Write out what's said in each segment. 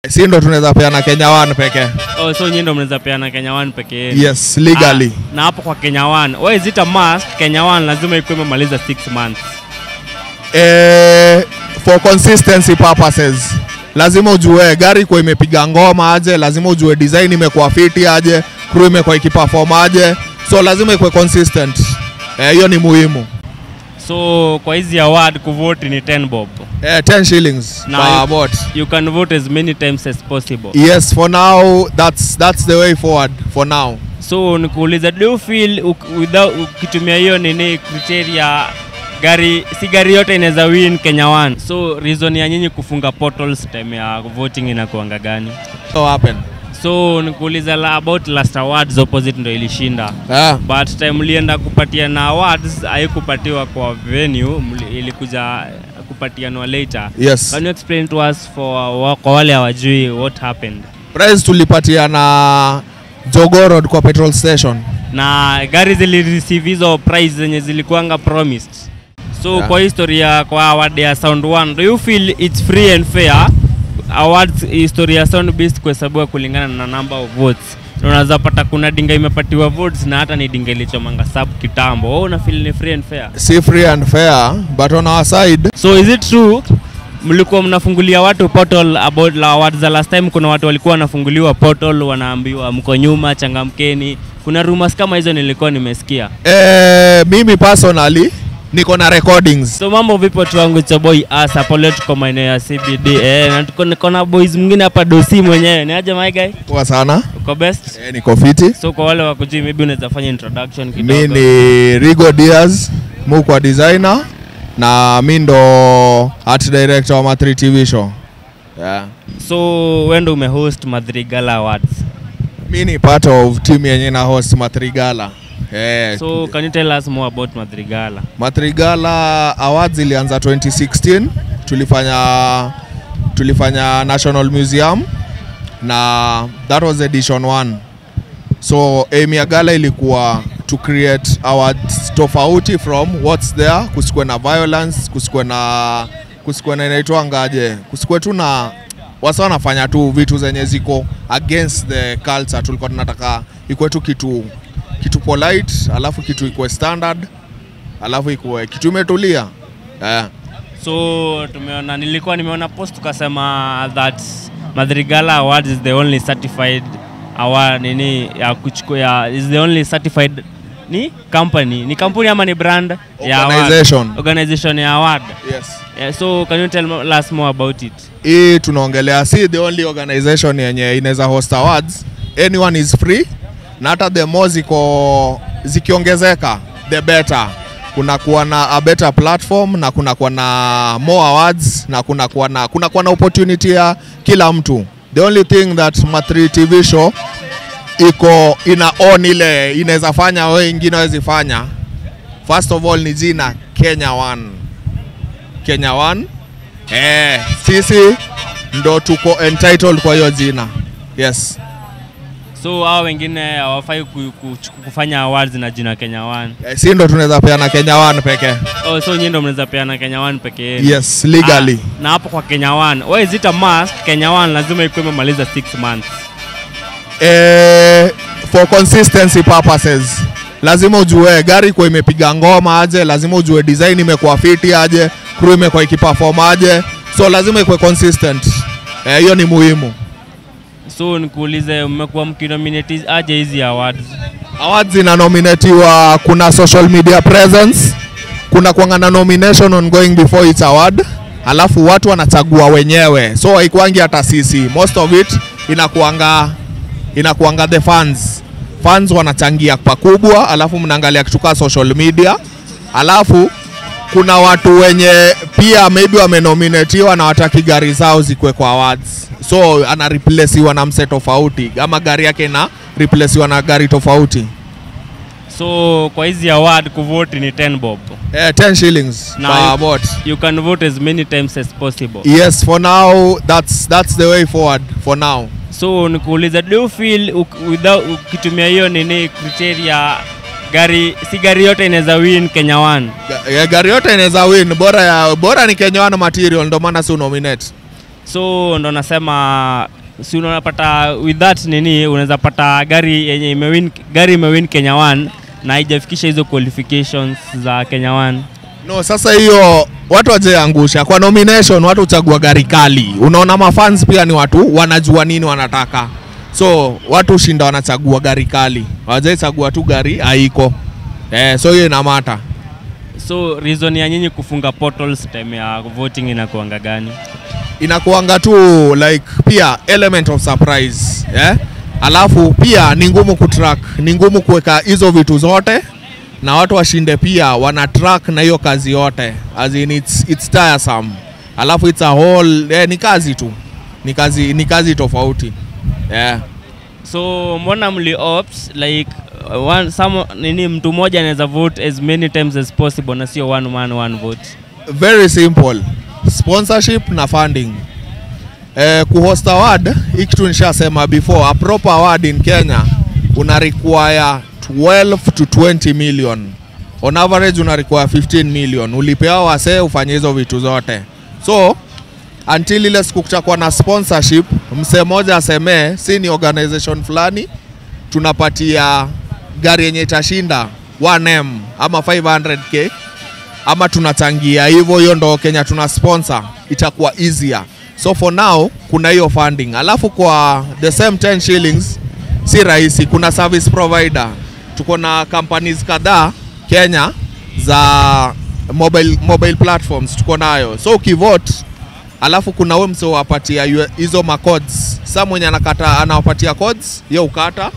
Si ndo tunaweza peana Kenya One pekee. Oh, so nyinyi ndo mnaweza peana Kenya One pekee. Yes, legally. Na hapo kwa Kenya One, why is it a must? Kenya One lazima ikuwe imemaliza 6 months. For consistency purposes. Lazima ujue gari kwa imepiga ngoma aje, lazima ujue design imekuwa fiti aje, crew imekuwa ikiperform aje. So lazima ikuwe consistent. Hiyo ni muhimu. So kwa hizi award kuvote ni 10 bob. 10 shillings per vote. You can vote as many times as possible. Yes, for now that's the way forward for now. So nikuuliza, do you feel without ukitumia hiyo nini criteria gari yote inaweza win Kenya One? So reason ya nyinyi kufunga portals time ya voting inakuanga gani? So happen. So nikuuliza about last awards opposite ndo ilishinda. But time mlienda kupatia na awards haikupatiwa kwa venue, ilikuja kupatianwa later. Yes. Can you explain to us kwa wale hawajui what happened? Prize tulipatia na Jogoo Road kwa petrol station. Na gari zilireceive hizo prize zenye zilikuanga promised. So kwa historia kwa award ya Sound One, do you feel it's free and fair? Awards historia Sound Beast kwa sababu kulingana na number of votes. Unaweza pata kuna dinga imepatiwa votes na hata ni dinga ilichomanga sub kitambo. Wewe una feel ni free and fair? Si free and fair, but on our side. So is it true mlikuwa mnafungulia watu portal about la awards za last time? Kuna watu walikuwa wanafunguliwa portal wanaambiwa mko nyuma, changamkeni. Kuna rumors kama hizo nilikuwa nimesikia. Mimi personally niko na recordings. So mambo vipo tu wangu cha boy asa pole tuko maeneo ya CBD. Na tuko na boys mwingine hapa Dosi mwenyewe. Ni aje my guy? Poa sana. Uko best? Niko fiti. So kwa wale wakujui maybe unaweza fanya introduction kidogo. Mimi ni Rigo Diaz, mkwa designer na mimi ndo art director wa Ma3 TV show. Yeah. So wewe ndo umehost Ma3 Gala Awards. Mimi ni part of team yenye na host Ma3 Gala. So can you tell us more about Ma3 Gala? Ma3 Gala Awards ilianza 2016. Tulifanya National Museum na that was edition 1. So aim ya gala ilikuwa to create awards tofauti from what's there, kusikwe na violence, kusikwe na inaitwa ngaje, kusikwe tu na wasa wanafanya tu vitu zenye ziko against the culture. Tulikuwa tunataka ikuwe tu kitu polite, alafu kitu ikuwe standard, alafu ikuwe kitu imetulia. So nilikuwa nimeona post tukasema that Ma3 Gala Awards is the only certified award ya kuchukua is the only certified ni kampuni ama ni brand organization ya award. Yes. So can you tell us more about it? Tunaongelea si the only organization yenye inaweza host awards. Anyone is free. Na hata the more zikiongezeka the better. Kuna kuwa na a better platform na kuna kuwa na more awards na kuna kuwa na opportunity ya kila mtu. The only thing that Ma3 TV show iko ina on ile inaweza fanya wewe wengine hawezi fanya. First of all ni jina Kenya One. Kenya One. Sisi ndo tuko entitled kwa hiyo jina. Yes. So hao wengine hawafai kufanya awards na jina Kenya One. Si ndo tunaweza peana Kenya One pekee. Oh, so nyinyi ndo mnaweza peana Kenya One pekee. Yes, legally. Na hapo kwa Kenya One, why is it a must? Kenya One lazima ikuwe imemaliza 6 months. For consistency purposes. Lazima ujue gari kwa imepiga ngoma aje, lazima ujue design imekuwa fiti aje, crew imekuwa ikiperform aje. So lazima ikuwe consistent. Hiyo ni muhimu. So nikuulize, mmekuwa mkinominate aje hizi awards? Awards zinanominatiwa, kuna social media presence, kuna kuangana nomination ongoing before each award, alafu watu wanachagua wenyewe. So haikuangi hata sisi. Most of it inakuanga the fans. Fans wanachangia pakubwa, alafu mnaangalia kutoka social media. Alafu kuna watu wenye pia maybe wamenominatiwa na wataki gari zao zikwe kwa awards. So ana replacewa na mse tofauti, ama gari yake na replacewa na gari tofauti. So kwa hizi award kuvote ni 10 bob. 10 shillings per vote. You can vote as many times as possible. Yes, for now that's the way forward for now. So nikuuliza, do you feel without ukitumia hiyo nini criteria gari yote inaweza win Kenya One? Gari yote inaweza win, bora ni Kenya One material, ndo maana si nominate. So ndo nasema si unapata with that nini unaweza pata gari yenye imewin Kenya 1 na haijafikisha hizo qualifications za Kenya 1. No, sasa hiyo watu wajeangusha kwa nomination, watu uchagua gari kali. Unaona mafans pia ni watu wanajua nini wanataka. So watu shinda wanachagua gari kali. Wajechagua tu gari haiko. So hiyo ina matter. So reason ya nyinyi kufunga portals time ya voting inakuanga gani? Inakuanga tu like pia element of surprise. Alafu pia ni ngumu kutrack, ni ngumu kuweka hizo vitu zote na watu washinde pia wana track na hiyo kazi yote. As in it's tiresome. Alafu it's a whole ni kazi tu. Ni kazi tofauti. So mbona mli opt like mtu mmoja anaweza vote as many times as possible na sio one man one vote? Very simple. Sponsorship na funding. Kuhost award, ikitu nishasema before, a proper award in Kenya una require 12 to 20 million. On average una require 15 million. Ulipewa wase ufanye hizo vitu zote. So until ile siku kutakuwa na sponsorship, mse moja aseme si ni organization fulani tunapatia gari yenye itashinda 1M ama 500k ama tunachangia hivyo, hiyo ndo Kenya tuna sponsor, itakuwa easier. So for now kuna hiyo funding. Alafu kwa the same 10 shillings si rahisi, kuna service provider. Tuko na companies kadhaa Kenya za mobile platforms tuko nayo. So ukivote alafu kuna wewe mse wapatia hizo codes. Sasa mwenye anakata anawapatia codes, yeye ukata,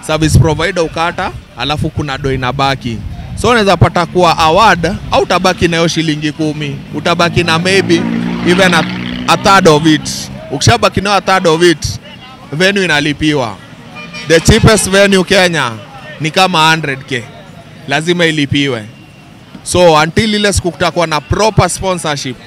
service provider ukata, alafu kuna do inabaki. So unaweza pata kuwa award au utabaki nayo shilingi 10, utabaki na maybe even a third of it. Ukishabaki na a third of it, venue inalipiwa. The cheapest venue Kenya ni kama 100k. Lazima ilipiwe. So until ile siku kutakuwa na proper sponsorship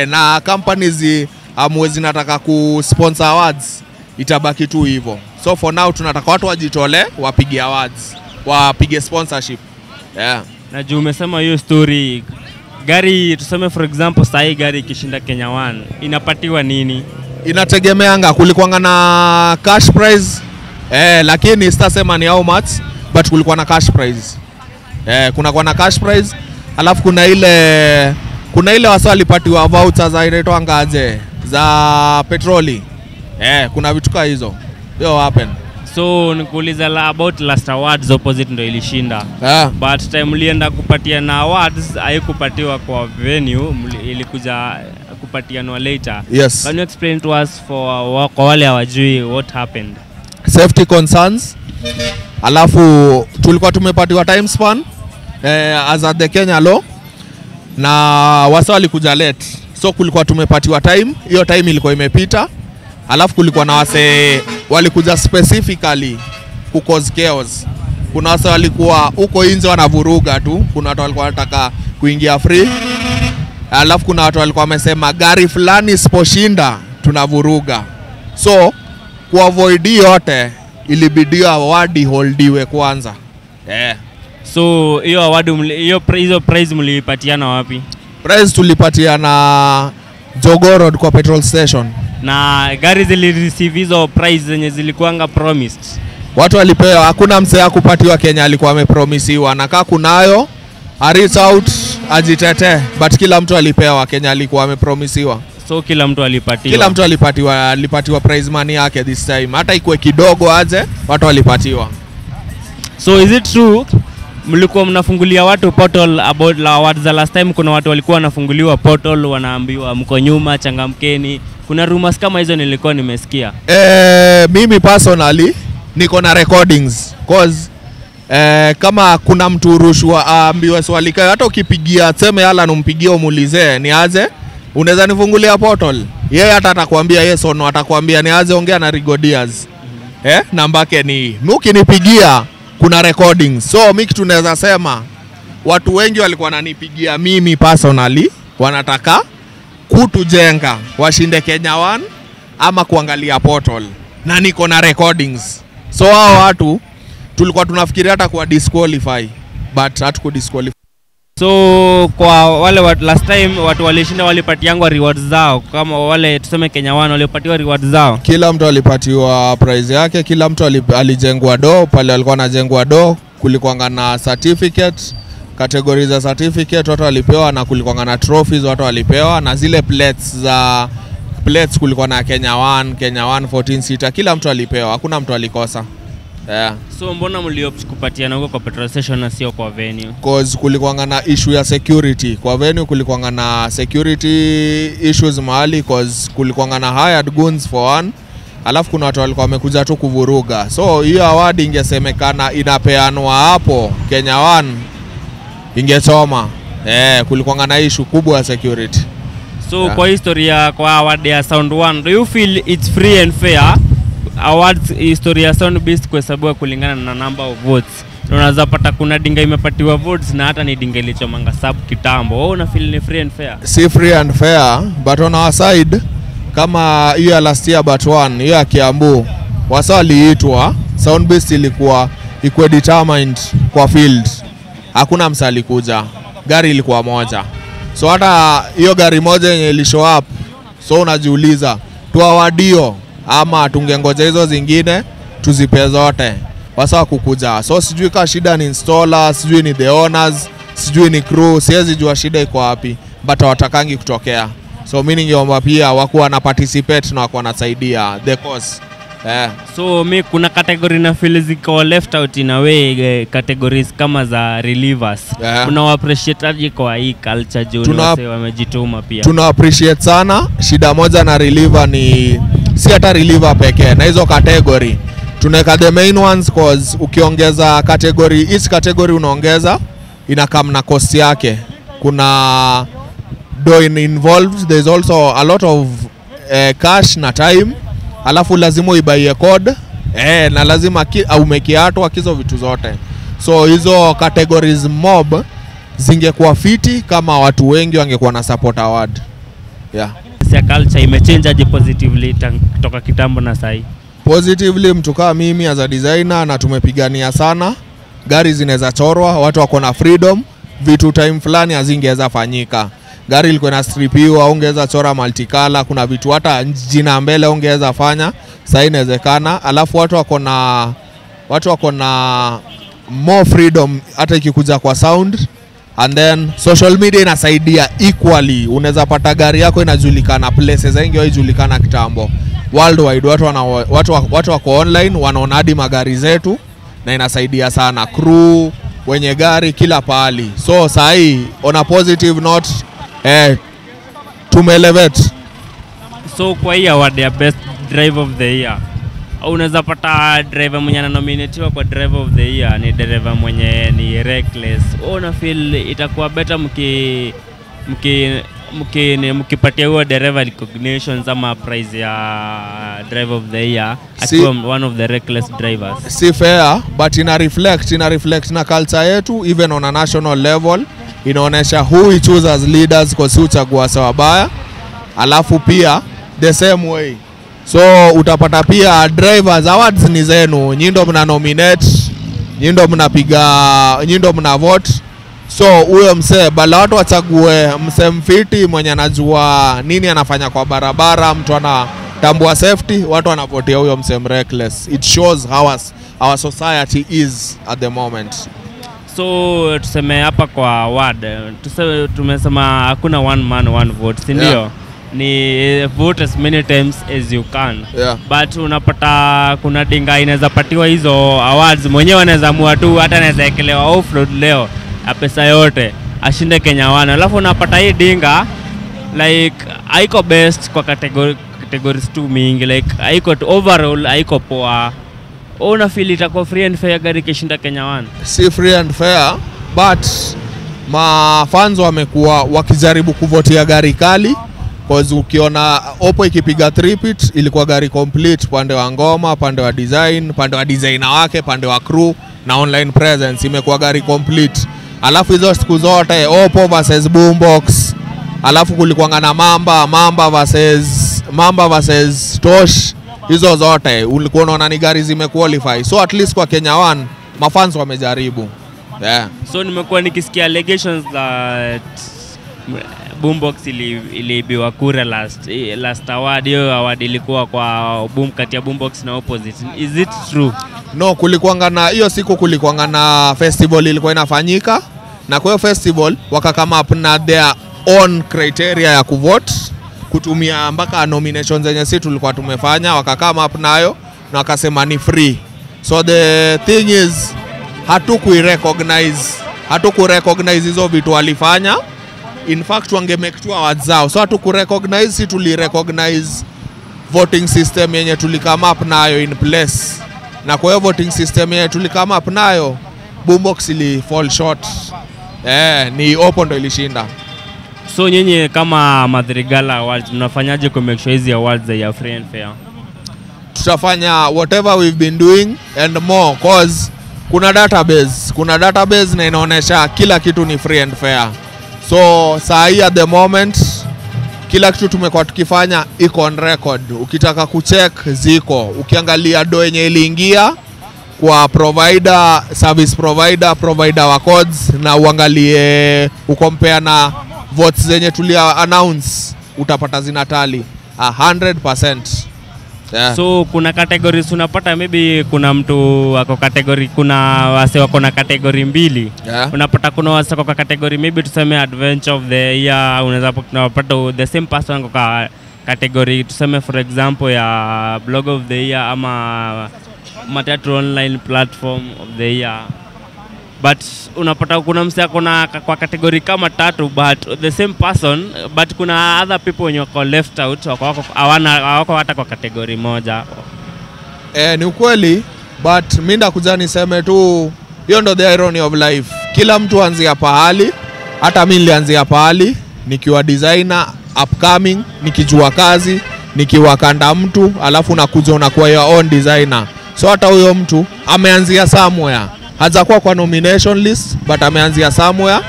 na companies amwezi nataka kusponsor awards, itabaki tu hivyo. So for now tunataka watu wajitole wapige awards, wapige sponsorship. Na juu umesema hiyo story, gari tuseme for example sahi gari ikishinda Kenya 1 inapatiwa nini? Inategemeanga, kulikuwa na cash prize lakini sitasema ni how much, but kulikuwa na cash prize. Kuna na cash prize, alafu kuna ile wasa walipatiwa vouchers za inaitwa ngaje za petroli. Kuna vitu kama hizo. Yo happen. So nikuuliza about last awards opposite ndo ilishinda. But time mlienda kupatia na awards haikupatiwa kwa venue, ilikuja kupatianwa later. Yes. Can you explain to us kwa wale hawajui what happened? Safety concerns. Alafu tulikuwa tumepatiwa time span as at the Kenya law na wasa walikuja late. So kulikuwa tumepatiwa time, hiyo time ilikuwa imepita. Alafu kulikuwa na wase walikuja specifically ku cause chaos. Kuna wase walikuwa huko nje wanavuruga tu, kuna watu walikuwa wanataka kuingia free. Alafu kuna watu walikuwa wamesema gari fulani siposhinda tunavuruga. So ku avoid yote ilibidi award holdiwe kwanza. So hiyo award hizo prize mlipatiana wapi? Prize tulipatiana Jogoo Road kwa petrol station. Na gari zilireceive hizo prize zenye zilikuanga promised? Watu walipewa, hakuna msee kupatiwa Kenya alikuwa amepromisiwa. Na kama kunayo a reach out ajitete, but kila mtu alipewa Kenya alikuwa amepromisiwa. So kila mtu alipatiwa? Kila mtu alipatiwa prize money yake this time. Hata ikuwe kidogo aje, watu walipatiwa. So is it true mlikuwa mnafungulia watu portal about la awards za last time? Kuna watu walikuwa wanafunguliwa portal wanaambiwa mko nyuma, changamkeni. Kuna rumors kama hizo nilikuwa nimesikia. Mimi personally niko na recordings cause kama kuna mtu rushwa ambiwe swali kai, hata ukipigia sema Alan umpigie umuulize ni aje, unaweza nifungulia portal, yeye hata atakwambia yes or no, atakwambia ni aje, ongea na Rigodias. Namba yake ni ukinipigia kuna recordings. So mimi kitu naweza sema watu wengi walikuwa wananipigia mimi personally wanataka kutujenga washinde Kenya 1 ama kuangalia portal, na niko na recordings. So hao watu tulikuwa tunafikiria hata kwa disqualify, but hatuko disqualify. So kwa wale last time watu walishinda walipatiangwa rewards zao, kama wale tuseme Kenya One walipatiwa rewards zao. Kila mtu alipatiwa prize yake, kila mtu alijengwa do, pale alikuwa anajengwa do, kulikuwa na certificate, categories za certificate watu walipewa, na kulikuwa na trophies watu walipewa, na zile plates kulikuwa na Kenya One 14 sita, kila mtu alipewa, hakuna mtu alikosa. Yeah. So mbona mliopt kupatiana huko kwa petrol station na sio kwa venue? Cause kulikuwa na issue ya security. Kwa venue kulikuwa na security issues mahali, cause kulikuwa na hired goons for one. Alafu kuna watu walikuwa wamekuja tu kuvuruga. So hiyo award ingesemekana inapeanwa hapo Kenya One ingesoma. Kulikuwa na issue kubwa ya security. So kwa historia kwa award ya Sound One, do you feel it's free and fair? Awards historia Sound Beast kwa sababu kulingana na number of votes. Unaweza pata kuna dinga imepatiwa votes na hata ni dinga ilichomanga sub kitambo. Wewe una feel ni free and fair? Si free and fair, but on our side kama hiyo last year but one, hiyo ya Kiambu wasa waliitwa, Sound Beast ilikuwa determined kwa field. Hakuna msali kuja. Gari ilikuwa moja. So hata hiyo gari moja yenye ili show up, so unajiuliza tuawadio ama tungengoja hizo zingine tuzipe zote, wasa kukuja. So sijui ka shida ni installer, sijui ni the owners, sijui ni crew, siwezi jua shida iko wapi, but watakangi kutokea. So mimi ningeomba pia wakuwa na participate na wakuwa nasaidia the cause. So kuna category na feel ziko left out in a way, categories kama za relievers. Tuna appreciate kwa hii culture juu wamejituma pia. Tuna appreciate sana. Shida moja na reliever ni si hata reliever pekee, na hizo category tunaweka the main ones, cause ukiongeza category, each category unaongeza inakam na cost yake. Kuna do involved, there's also a lot of cash na time. Alafu lazima uibaie code, na lazima umekiato akizo vitu zote. So hizo categories mob zingekuwa fiti kama watu wengi wangekuwa na support award. Ya culture imechange aje positively kutoka kitambo na sai? Positively, mtu kama mimi as a designer na tumepigania sana. Gari zinaweza chorwa, watu wako na freedom, vitu time fulani hazingeweza fanyika. Gari ilikuwa na stripiwa, ungeweza chora multicolor, kuna vitu hata jina mbele ungeweza fanya, sasa inawezekana. Alafu watu wako na more freedom hata ikikuja kwa sound. And then social media inasaidia equally. Unaweza pata gari yako inajulikana places zengi haijulikana kitambo. Worldwide watu wako online, wanaona hadi magari zetu, na inasaidia sana crew wenye gari kila pahali. So sahi on a positive note, tumeelevate. So kwa hii award ya best driver of the year, unaweza pata driver mwenye ananominatiwa kwa driver of the year ni driver mwenye ni reckless. Una feel itakuwa better mkipatia huo driver recognition ama prize ya driver of the year akiwa one of the reckless drivers? Si fair, but ina reflect na culture yetu, even on a national level. Inaonesha who we choose as leaders kwa si uchagua sawa baya. Alafu pia the same way, so utapata pia drivers awards ni zenu, nyindo mna nominate, nyindo mna vote. So huyo msee bala watu wachague msee mfiti mwenye anajua nini anafanya kwa barabara, mtu anatambua safety, watu wanavotea huyo msee reckless. It shows how our society is at the moment. So tuseme hapa kwa award, tumesema hakuna one man one vote, si ndio? Ni vote as many times as you can. But unapata kuna dinga inaweza patiwa hizo awards, mwenyewe anaweza amua tu, hata anaweza ekelewa offroad leo a pesa yote ashinde Kenya One. Alafu unapata hii dinga like haiko best kwa categories tu mingi, like haiko overall haiko poa. Una feel itakuwa free and fair gari kishinda Kenya One? Si free and fair, but mafans wamekuwa wakijaribu kuvotia gari kali. Cause ukiona Oppo ikipiga tripit ilikuwa gari complete, pande wa ngoma, pande wa design, pande wa designer wake, pande wa crew na online presence, imekuwa gari complete. Alafu hizo siku zote Oppo versus Boombox, alafu kulikuwa na Mamba versus Tosh, hizo zote ulikuwa unaona ni gari zimequalify. So at least kwa Kenya One mafans wamejaribu. Yeah. So nimekuwa nikisikia allegations that Boombox iliibiwa kura last award. Hiyo award ilikuwa kwa kati ya Boombox na Opposite. Is it true? No, kulikuanga na hiyo siku kulikuanga na festival ilikuwa inafanyika, na kwa hiyo festival wakakama up na their own criteria ya kuvote, kutumia mpaka nominations zenye sisi tulikuwa tumefanya, wakakama up nayo na wakasema ni free. So the thing is hatukurecognize hizo vitu walifanya. In fact wange make two awards zao, so hatukurecognize, si tulirecognize voting system yenye tulikama up nayo in place. Na kwa hiyo voting system yenye tulikama up nayo Boombox ili fall short. Ni Oppo ndo ilishinda. So nyinyi kama Madrigala Awards mnafanyaje ku make sure hizi awards are free and fair? Tutafanya whatever we've been doing and more, cause kuna database na inaonesha kila kitu ni free and fair. So saa hii at the moment kila kitu tumekuwa tukifanya iko on record. Ukitaka kucheck ziko, ukiangalia do yenye iliingia kwa provider, service provider wa codes, na uangalie ukompare na votes zenye tulia announce, utapata zinatali 100%. Yeah. So kuna categories unapata, maybe kuna mtu wako category, kuna wase wako na category mbili. Yeah. Unapata kuna wase wako category maybe tuseme adventure of the year, unaweza kupata the same person kwa category tuseme for example ya blog of the year ama matatu online platform of the year. But unapata kuna msee akona kwa category kama 3, but the same person, but kuna other people wenye wako left out, wako hata kwa category moja. Ni ukweli, but mimi ndakuja niseme tu hiyo ndo the irony of life. Kila mtu anzia pahali, hata mimi nilianzia pahali nikiwa designer upcoming, nikijua kazi, nikiwa kanda mtu, alafu nakuja unakuwa your own designer. So hata huyo mtu ameanzia somewhere. Hajakuwa kwa nomination list, but ameanzia somewhere,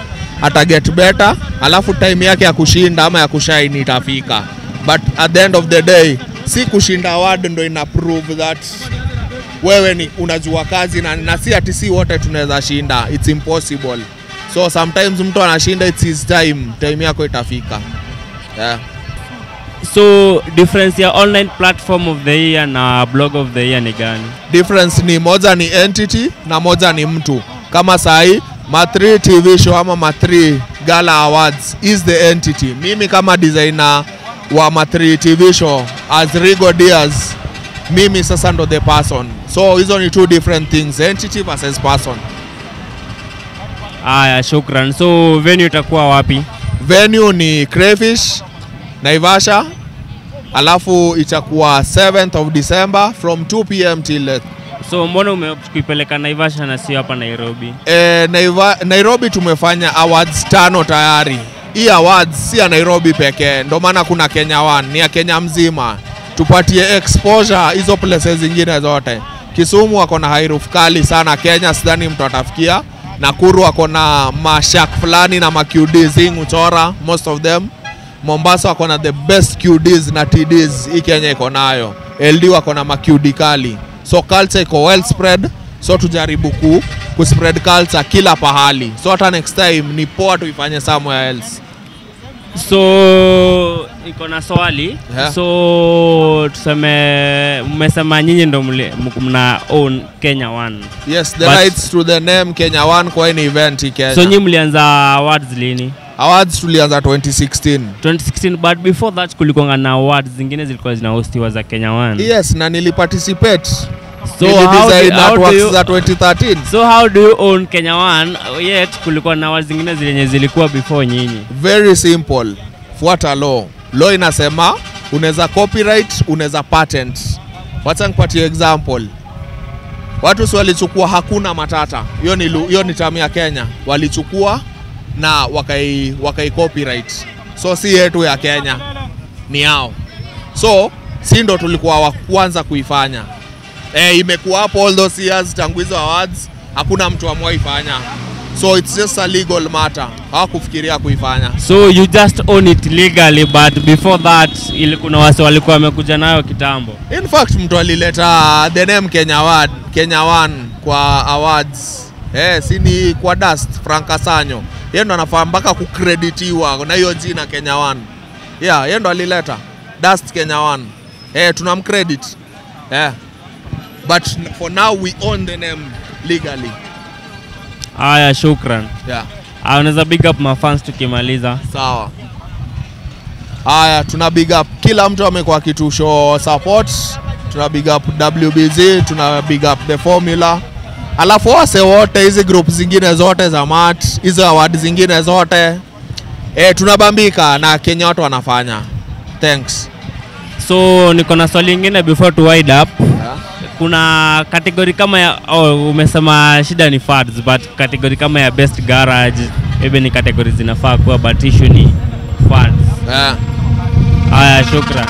ata get better, alafu time yake ya kushinda ama ya kushine itafika. But at the end of the day, si kushinda award ndo ina prove that wewe ni unajua kazi, na si ati si wote tunaweza shinda. It's impossible. So sometimes mtu anashinda, it's his time yako itafika. Yeah. So difference ya online platform of the year na blog of the year ni gani? Difference ni moja ni entity na moja ni mtu. Kama sahi Ma3 TV show ama Ma3 Gala Awards is the entity. Mimi kama designer wa Ma3 TV show as Rigo Diaz, mimi sasa ndo the person. So hizo ni two different things, entity versus person. Aya, shukran. So venue itakuwa wapi? Venue ni Crayfish Naivasha, alafu itakuwa 7th of December from 2 PM till So mbona umekuipeleka Naivasha na sio hapa Nairobi? Nairobi tumefanya awards 5 tayari. Hii awards si ya Nairobi pekee, ndo maana kuna Kenya 1, ni ya Kenya mzima. Tupatie exposure hizo places zingine zote. Kisumu wako na high roof kali sana, Kenya sidhani mtu atafikia. Nakuru wako na mashak fulani na ma-QDs Uchora, most of them. Mombasa wako na the best QDs na TDs hii Kenya iko nayo. LD wako na ma-QD kali. So culture iko well spread, so tujaribu kuspread culture kila pahali. So hata next time ni poa tuifanye somewhere else. So iko na swali. Yeah. So tuseme mmesema nyinyi ndo mna own Kenya 1. Yes, the rights to the name Kenya 1 kwa any event Kenya. So nyinyi mlianza awards lini? Awards tulianza 2016, but before that kulikuwa na awards zingine zilikuwa zinahostiwa za Kenya 1. Yes, na niliparticipate. So za 2013. So how do you own Kenya 1 yet kulikuwa na awards zingine zenye zilikuwa before nyinyi? Very simple. Fuata law. Law inasema unaweza copyright, unaweza patent. Wacha nikupatie example. Watu si walichukua Hakuna Matata. Hiyo ni tamu ya Kenya. Walichukua na wakai copyright. So si yetu ya Kenya, ni yao. So si ndo tulikuwa wa kwanza kuifanya. Imekuwa hapo all those years tangu hizo awards, hakuna mtu amwaifanya. So it's just a legal matter. Hawakufikiria kuifanya. So you just own it legally, but before that kuna wase walikuwa wamekuja nayo kitambo. In fact mtu alileta the name Kenya 1 kwa awards Si ni kwa Dust Frank Asanyo. Yeye ndo anafaa mpaka kucreditiwa na hiyo jina Kenya One. Yeye ndo alileta Dust Kenya One. Tunamcredit. But for now we own the name legally. Aya, shukran. Unaweza big up my fans tukimaliza. Sawa. Aya, tuna big up kila mtu amekuwa kitu show support. Tuna big up WBZ, tuna big up The Formula. Alafu wase wote hizi group zingine zote za mat, hizo award zingine zote. Tunabambika na Kenya watu wanafanya. Thanks. So niko na swali lingine before to wind up. Kuna category kama ya umesema shida ni fads, but category kama ya best garage maybe ni category zinafaa kuwa, but issue ni fads. Aya, shukran.